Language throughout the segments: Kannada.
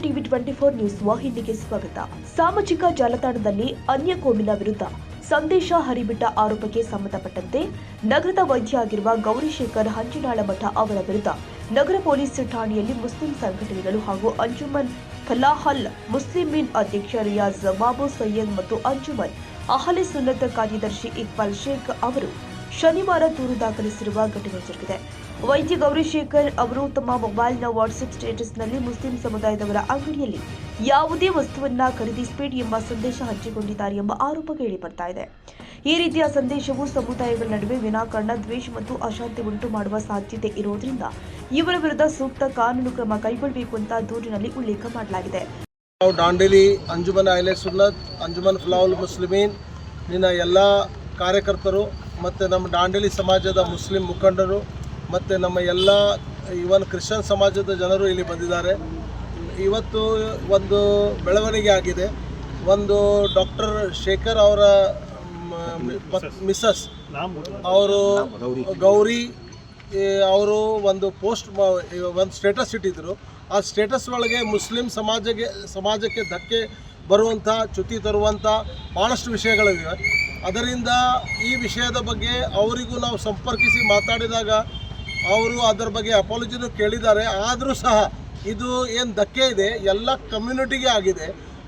ಟಿವಿ 24 ನ್ಯೂಸ್ ವಾಹಿನಿಗೆ ಸ್ವಾಗತ. ಸಾಮಾಜಿಕ ಜಾಲತಾಣದಲ್ಲಿ ಅನ್ಯ ಕೋಮಿನ ವಿರುದ್ಧ ಸಂದೇಶ ಹರಿಬಿಟ್ಟ ಆರೋಪಕ್ಕೆ ಸಂಬಂಧಪಟ್ಟಂತೆ ನಗರದ ವೈದ್ಯ ಆಗಿರುವ ಗೌರಿಶೇಖರ್ ಹಂಚಿನಾಳಮಠ ಅವರ ವಿರುದ್ಧ ನಗರ ಪೊಲೀಸ್ ಠಾಣೆಯಲ್ಲಿ ಮುಸ್ಲಿಂ ಸಂಘಟನೆಗಳು ಹಾಗೂ ಅಂಜುಮನ್ ಫಲಾಹಲ್ ಮುಸ್ಲಿಮೀನ್ ಅಧ್ಯಕ್ಷ ರಿಯಾಜ್ ಬಾಬು ಸಯ್ಯದ್ ಮತ್ತು ಅಂಜುಮನ್ ಅಹಲೆ ಸುನ್ನತ್ ಕಾರ್ಯದರ್ಶಿ ಇಕ್ಬಾಲ್ ಶೇಖ್ ಅವರು ಶನಿವಾರ ದೂರು ದಾಖಲಿಸಿರುವ ಘಟನೆ ಜರುಗಿದೆ. ವೈದ್ಯ ಗೌರಿಶೇಖರ್ ಅವರು ತಮ್ಮ ಮೊಬೈಲ್ನ ವಾಟ್ಸ್ಆಪ್ ಸ್ಟೇಟಸ್ನಲ್ಲಿ ಮುಸ್ಲಿಂ ಸಮುದಾಯದವರ ಅಂಗಡಿಯಲ್ಲಿ ಯಾವುದೇ ವಸ್ತುವನ್ನ ಖರೀದಿಸಬೇಡಿ ಎಂಬ ಸಂದೇಶ ಹಂಚಿಕೊಂಡಿದ್ದಾರೆ ಎಂಬ ಆರೋಪ ಕೇಳಿಬರ್ತಾ ಇದೆ. ಈ ರೀತಿಯ ಸಂದೇಶವು ಸಮುದಾಯಗಳ ನಡುವೆ ವಿನಾಕಾರಣ ದ್ವೇಷ ಮತ್ತು ಅಶಾಂತಿ ಉಂಟು ಮಾಡುವ ಸಾಧ್ಯತೆ ಇರುವುದರಿಂದ ಇವರ ವಿರುದ್ಧ ಸೂಕ್ತ ಕಾನೂನು ಕ್ರಮ ಕೈಗೊಳ್ಳಬೇಕು ಅಂತ ದೂರಿನಲ್ಲಿ ಉಲ್ಲೇಖ ಮಾಡಲಾಗಿದೆ. ದಾಂಡೇಲಿ ಅಂಜುಮನ್ ಅಹ್ಲೆ ಸುನ್ನತ್ ಅಂಜುಮನ್ ಫಲಾಹುಲ್ ಮುಸ್ಲಿಮೀನ್ ನಿನ್ನ ಎಲ್ಲ ಕಾರ್ಯಕರ್ತರು ಮತ್ತು ನಮ್ಮ ದಾಂಡೇಲಿ ಸಮಾಜದ ಮುಸ್ಲಿಂ ಮುಖಂಡರು ಮತ್ತು ನಮ್ಮ ಎಲ್ಲ ಇವನ್ ಕ್ರಿಶ್ಚಿಯನ್ ಸಮಾಜದ ಜನರು ಇಲ್ಲಿ ಬಂದಿದ್ದಾರೆ. ಇವತ್ತು ಒಂದು ಬೆಳವಣಿಗೆ ಆಗಿದೆ. ಒಂದು ಡಾಕ್ಟರ್ ಶೇಖರ್ ಅವರ ಮಿಸಸ್ ಅವರು ಗೌರಿ ಅವರು ಒಂದು ಪೋಸ್ಟ್ ಒಂದು ಸ್ಟೇಟಸ್ ಇಟ್ಟಿದ್ದರು. ಆ ಸ್ಟೇಟಸ್ ಒಳಗೆ ಮುಸ್ಲಿಂ ಸಮಾಜಕ್ಕೆ ಧಕ್ಕೆ ಬರುವಂಥ ಚ್ಯುತಿ ತರುವಂಥ ಭಾಳಷ್ಟು ವಿಷಯಗಳಿವೆ. ಅದರಿಂದ ಈ ವಿಷಯದ ಬಗ್ಗೆ ಅವರಿಗೂ ನಾವು ಸಂಪರ್ಕಿಸಿ ಮಾತಾಡಿದಾಗ ಅವರು ಅದರ ಬಗ್ಗೆ ಅಪಾಲಜಿನೂ ಕೇಳಿದ್ದಾರೆ. ಆದರೂ ಸಹ ಇದು ಏನು ಧಕ್ಕೆ ಇದೆ ಎಲ್ಲ ಕಮ್ಯುನಿಟಿಗೆ ಆಗಿದೆ.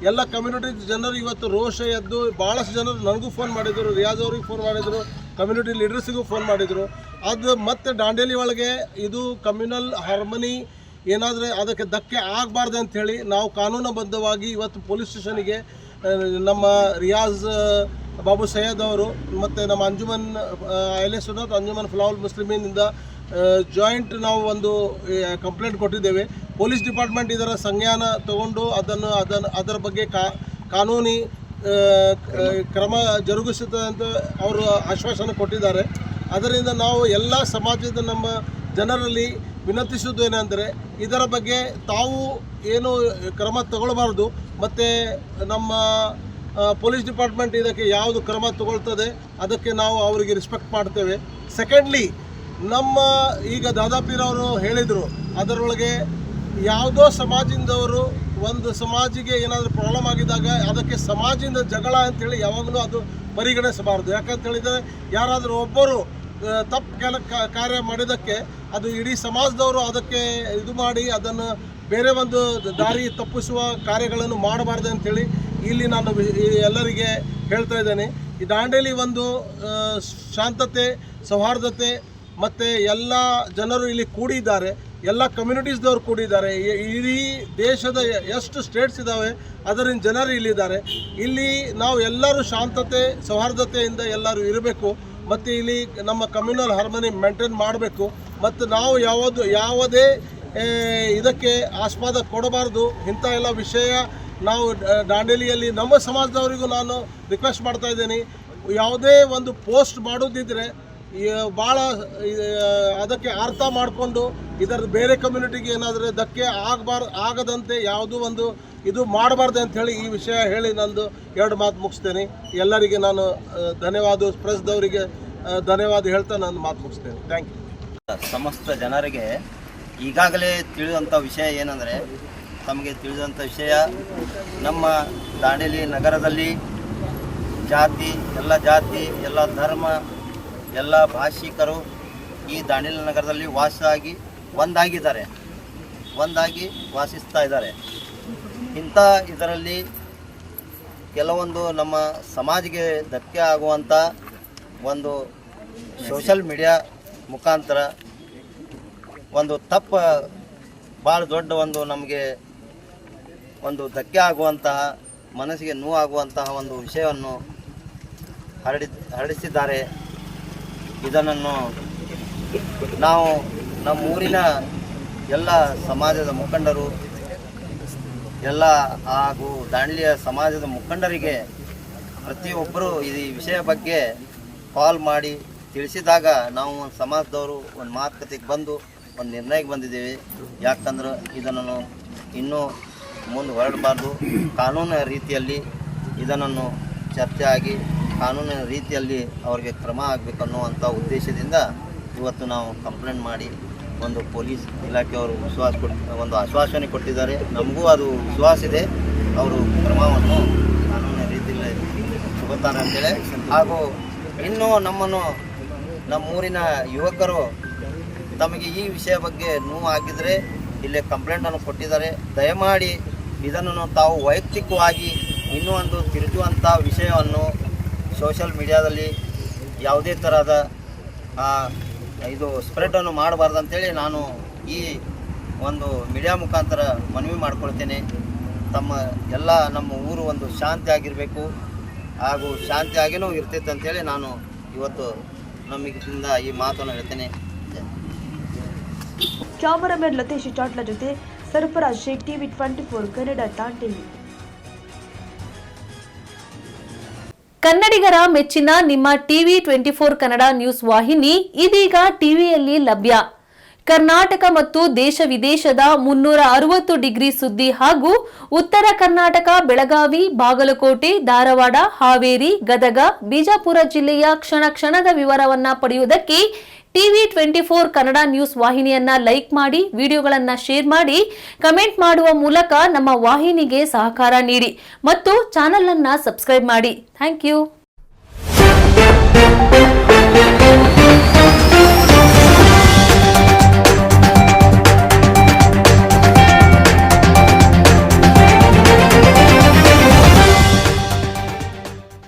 ಎಲ್ಲ ಕಮ್ಯುನಿಟಿ ಜನರು ಇವತ್ತು ರೋಷ ಎದ್ದು ಭಾಳಷ್ಟು ಜನರು ನನಗೂ ಫೋನ್ ಮಾಡಿದರು, ರಿಯಾಜ್ ಅವ್ರಿಗೆ ಫೋನ್ ಮಾಡಿದರು, ಕಮ್ಯುನಿಟಿ ಲೀಡರ್ಸಿಗೂ ಫೋನ್ ಮಾಡಿದರು. ಅದು ಮತ್ತು ದಾಂಡೇಲಿ ಒಳಗೆ ಇದು ಕಮ್ಯುನಲ್ ಹಾರ್ಮನಿ ಏನಾದರೆ ಅದಕ್ಕೆ ಧಕ್ಕೆ ಆಗಬಾರ್ದು ಅಂಥೇಳಿ ನಾವು ಕಾನೂನುಬದ್ಧವಾಗಿ ಇವತ್ತು ಪೊಲೀಸ್ ಸ್ಟೇಷನಿಗೆ ನಮ್ಮ ರಿಯಾಜ್ ಬಾಬು ಸಯ್ಯದ್ ಅವರು ಮತ್ತು ನಮ್ಮ ಅಂಜುಮನ್ ಅಹ್ಲೆ ಸುನ್ನತ್ ಅಂಜುಮನ್ ಫಲಾಹುಲ್ ಮುಸ್ಲಿಮೀನಿಂದ ಜಾಯಿಂಟ್ ನಾವು ಒಂದು ಕಂಪ್ಲೇಂಟ್ ಕೊಟ್ಟಿದ್ದೇವೆ. ಪೊಲೀಸ್ ಡಿಪಾರ್ಟ್ಮೆಂಟ್ ಇದರ ಸಂಜ್ಞಾನ ತಗೊಂಡು ಅದರ ಬಗ್ಗೆ ಕಾನೂನಿ ಕ್ರಮ ಜರುಗಿಸುತ್ತದೆ ಅಂತ ಅವರು ಆಶ್ವಾಸನೆ ಕೊಟ್ಟಿದ್ದಾರೆ. ಅದರಿಂದ ನಾವು ಎಲ್ಲ ಸಮಾಜದ ನಮ್ಮ ಜನರಲ್ಲಿ ವಿನಂತಿಸುವುದೇನೆಂದರೆ ಇದರ ಬಗ್ಗೆ ತಾವು ಏನು ಕ್ರಮ ತಗೊಳ್ಬಾರ್ದು ಮತ್ತು ನಮ್ಮ ಪೊಲೀಸ್ ಡಿಪಾರ್ಟ್ಮೆಂಟ್ ಇದಕ್ಕೆ ಯಾವುದು ಕ್ರಮ ತಗೊಳ್ತದೆ ಅದಕ್ಕೆ ನಾವು ಅವರಿಗೆ ರೆಸ್ಪೆಕ್ಟ್ ಮಾಡ್ತೇವೆ. ಸೆಕೆಂಡ್ಲಿ ನಮ್ಮ ಈಗ ದಾದಾಪೀರವರು ಹೇಳಿದರು, ಅದರೊಳಗೆ ಯಾವುದೋ ಸಮಾಜದಿಂದವರು ಒಂದು ಸಮಾಜಿಗೆ ಏನಾದರೂ ಪ್ರಾಬ್ಲಮ್ ಆಗಿದ್ದಾಗ ಅದಕ್ಕೆ ಸಮಾಜದಿಂದ ಜಗಳ ಅಂಥೇಳಿ ಯಾವಾಗಲೂ ಅದು ಪರಿಗಣಿಸಬಾರ್ದು. ಯಾಕಂತ ಹೇಳಿದರೆ ಯಾರಾದರೂ ಒಬ್ಬರು ತಪ್ಪು ಕಾರ್ಯ ಮಾಡಿದ್ದಕ್ಕೆ ಅದು ಇಡೀ ಸಮಾಜದವರು ಅದಕ್ಕೆ ಇದು ಮಾಡಿ ಅದನ್ನು ಬೇರೆ ಒಂದು ದಾರಿ ತಪ್ಪಿಸುವ ಕಾರ್ಯಗಳನ್ನು ಮಾಡಬಾರ್ದು ಅಂಥೇಳಿ ಇಲ್ಲಿ ನಾನು ಎಲ್ಲರಿಗೆ ಹೇಳ್ತಾ ಇದ್ದೇನೆ. ಈ ದಾಂಡೇಲಿ ಒಂದು ಶಾಂತತೆ, ಸೌಹಾರ್ದತೆ ಮತ್ತು ಎಲ್ಲ ಜನರು ಇಲ್ಲಿ ಕೂಡಿದ್ದಾರೆ, ಎಲ್ಲ ಕಮ್ಯುನಿಟೀಸ್ದವರು ಕೂಡಿದ್ದಾರೆ. ಇಡೀ ದೇಶದ ಎಷ್ಟು ಸ್ಟೇಟ್ಸ್ ಇದ್ದಾವೆ ಅದರಿಂದ ಜನರು ಇಲ್ಲಿದ್ದಾರೆ. ಇಲ್ಲಿ ನಾವು ಎಲ್ಲರೂ ಶಾಂತತೆ ಸೌಹಾರ್ದತೆಯಿಂದ ಎಲ್ಲರೂ ಇರಬೇಕು ಮತ್ತು ಇಲ್ಲಿ ನಮ್ಮ ಕಮ್ಯುನಲ್ ಹಾರ್ಮನಿ ಮೇಂಟೈನ್ ಮಾಡಬೇಕು ಮತ್ತು ನಾವು ಯಾವುದೇ ಇದಕ್ಕೆ ಆಸ್ಪದ ಕೊಡಬಾರ್ದು. ಇಂಥ ಎಲ್ಲ ವಿಷಯ ನಾವು ದಾಂಡೇಲಿಯಲ್ಲಿ ನಮ್ಮ ಸಮಾಜದವರಿಗೂ ನಾನು ರಿಕ್ವೆಸ್ಟ್ ಮಾಡ್ತಾ ಇದ್ದೀನಿ, ಯಾವುದೇ ಒಂದು ಪೋಸ್ಟ್ ಮಾಡೋದಿದ್ದರೆ ಭಾಳ ಅದಕ್ಕೆ ಅರ್ಥ ಮಾಡಿಕೊಂಡು ಇದರ ಬೇರೆ ಕಮ್ಯುನಿಟಿಗೆ ಏನಾದರೂ ಧಕ್ಕೆ ಆಗದಂತೆ ಯಾವುದೂ ಒಂದು ಇದು ಮಾಡಬಾರ್ದು ಅಂಥೇಳಿ ಈ ವಿಷಯ ಹೇಳಿ ನಂದು 2 ಮಾತು ಮುಗಿಸ್ತೇನೆ. ಎಲ್ಲರಿಗೆ ನಾನು ಧನ್ಯವಾದ, ಪ್ರೆಸ್ದವರಿಗೆ ಧನ್ಯವಾದ ಹೇಳ್ತಾ ನಾನು ಮಾತು ಮುಗಿಸ್ತೇನೆ. Thank you. ಸಮಸ್ತ ಜನರಿಗೆ ಈಗಾಗಲೇ ತಿಳಿದಂಥ ವಿಷಯ ಏನಂದರೆ, ತಮಗೆ ತಿಳಿದಂಥ ವಿಷಯ ನಮ್ಮ ದಾಂಡೇಲಿ ನಗರದಲ್ಲಿ ಜಾತಿ, ಎಲ್ಲ ಧರ್ಮ, ಎಲ್ಲ ಭಾಷಿಕರು ಈ ದಾಂಡೇಲಿ ನಗರದಲ್ಲಿ ಒಂದಾಗಿ ವಾಸಿಸ್ತಾ ಇದ್ದಾರೆ. ಇಂಥ ಇದರಲ್ಲಿ ಕೆಲವೊಂದು ನಮ್ಮ ಸಮಾಜಿಗೆ ಧಕ್ಕೆ ಆಗುವಂಥ ಒಂದು ಸೋಷಲ್ ಮೀಡಿಯಾ ಮುಖಾಂತರ ಒಂದು ಭಾಳ ದೊಡ್ಡ ಒಂದು ನಮಗೆ ಒಂದು ಧಕ್ಕೆ ಆಗುವಂತಹ, ಮನಸ್ಸಿಗೆ ನೋವಾಗುವಂತಹ ಒಂದು ವಿಷಯವನ್ನು ಹರಡಿಸಿದ್ದಾರೆ. ಇದನ್ನು ನಾವು ನಮ್ಮ ಊರಿನ ಎಲ್ಲ ಸಮಾಜದ ಮುಖಂಡರು ಎಲ್ಲ ಹಾಗೂ ದಾಂಡೇಲಿಯ ಸಮಾಜದ ಮುಖಂಡರಿಗೆ ಪ್ರತಿಯೊಬ್ಬರು ಈ ವಿಷಯ ಬಗ್ಗೆ ಕಾಲ್ ಮಾಡಿ ತಿಳಿಸಿದಾಗ ನಾವು ಸಮಾಜದವರು ಒಂದು ಮಾತುಕತೆಗೆ ಬಂದು ಒಂದು ನಿರ್ಣಯಕ್ಕೆ ಬಂದಿದ್ದೇವೆ. ಯಾಕಂದ್ರೆ ಇದನ್ನು ಇನ್ನೂ ಮುಂದೆ ಹೊರಡಬಾರ್ದು, ಕಾನೂನಿನ ರೀತಿಯಲ್ಲಿ ಇದನ್ನು ಚರ್ಚೆ ಆಗಿ ಕಾನೂನಿನ ರೀತಿಯಲ್ಲಿ ಅವರಿಗೆ ಕ್ರಮ ಆಗಬೇಕನ್ನುವಂಥ ಉದ್ದೇಶದಿಂದ ಇವತ್ತು ನಾವು ಕಂಪ್ಲೇಂಟ್ ಮಾಡಿ ಒಂದು ಪೊಲೀಸ್ ಇಲಾಖೆಯವರು ಒಂದು ಆಶ್ವಾಸನೆ ಕೊಟ್ಟಿದ್ದಾರೆ. ನಮಗೂ ಅದು ವಿಶ್ವಾಸ ಇದೆ, ಅವರು ಕ್ರಮವನ್ನು ಕಾನೂನಿನ ರೀತಿಯಲ್ಲಿ ತಗೋತಾರೆ ಅಂತೇಳಿ. ಹಾಗೂ ಇನ್ನೂ ನಮ್ಮೂರಿನ ಯುವಕರು ತಮಗೆ ಈ ವಿಷಯ ಬಗ್ಗೆ ನೋವು ಆಗಿದ್ದರೆ ಇಲ್ಲೇ ಕಂಪ್ಲೇಂಟನ್ನು ಕೊಟ್ಟಿದ್ದಾರೆ. ದಯಮಾಡಿ ಇದನ್ನು ತಾವು ವೈಯಕ್ತಿಕವಾಗಿ ಇನ್ನೂ ಒಂದು ತಿರುಚುವಂಥ ವಿಷಯವನ್ನು ಸೋಷಿಯಲ್ ಮೀಡಿಯಾದಲ್ಲಿ ಯಾವುದೇ ಥರದ ಇದು ಸ್ಪ್ರೆಡನ್ನು ಮಾಡಬಾರ್ದು ಅಂತೇಳಿ ನಾನು ಈ ಒಂದು ಮೀಡಿಯಾ ಮುಖಾಂತರ ಮನವಿ ಮಾಡ್ಕೊಳ್ತೇನೆ. ನಮ್ಮ ಊರು ಒಂದು ಶಾಂತಿಯಾಗಿರಬೇಕು ಹಾಗೂ ಶಾಂತಿಯಾಗಿಯೂ ಇರ್ತೈತೆ ಅಂತೇಳಿ ನಾನು ಇವತ್ತು ನಮ್ಮಿಂದ ಈ ಮಾತನ್ನು ಹೇಳ್ತೇನೆ. ಕ್ಯಾಮರಾಮನ್ ಲತೇಶ್ ಚಾಟ್ಲ ಜೊತೆ ಸರ್ಫರಾಜ್ ಶೇಖ್, ಟಿವಿ 24 ಕನ್ನಡ ತಾಂಡೇಲಿ. ಕನ್ನಡಿಗರ ಮೆಚ್ಚಿನ ನಿಮ್ಮ ಟಿವಿ 24 ಕನ್ನಡ ನ್ಯೂಸ್ ವಾಹಿನಿ ಇದೀಗ ಟಿವಿಯಲ್ಲಿ ಲಭ್ಯ. ಕರ್ನಾಟಕ ಮತ್ತು ದೇಶ ವಿದೇಶದ 360 ಡಿಗ್ರಿ ಸುದ್ದಿ ಹಾಗೂ ಉತ್ತರ ಕರ್ನಾಟಕ, ಬೆಳಗಾವಿ, ಬಾಗಲಕೋಟೆ, ಧಾರವಾಡ, ಹಾವೇರಿ, ಗದಗ, ಬಿಜಾಪುರ ಜಿಲ್ಲೆಯ ಕ್ಷಣ ಕ್ಷಣದ ವಿವರವನ್ನ ಪಡೆಯುವುದಕ್ಕೆ ಟಿವಿ 24 ಕನ್ನಡ ನ್ಯೂಸ್ ವಾಹಿನಿಯನ್ನ ಲೈಕ್ ಮಾಡಿ, ವಿಡಿಯೋಗಳನ್ನ ಶೇರ್ ಮಾಡಿ, ಕಮೆಂಟ್ ಮಾಡುವ ಮೂಲಕ ನಮ್ಮ ವಾಹಿನಿಗೆ ಸಹಕಾರ ನೀಡಿ ಮತ್ತು ಚಾನೆಲ್ ಅನ್ನ ಸಬ್ಸ್ಕ್ರೈಬ್ ಮಾಡಿ. Thank you.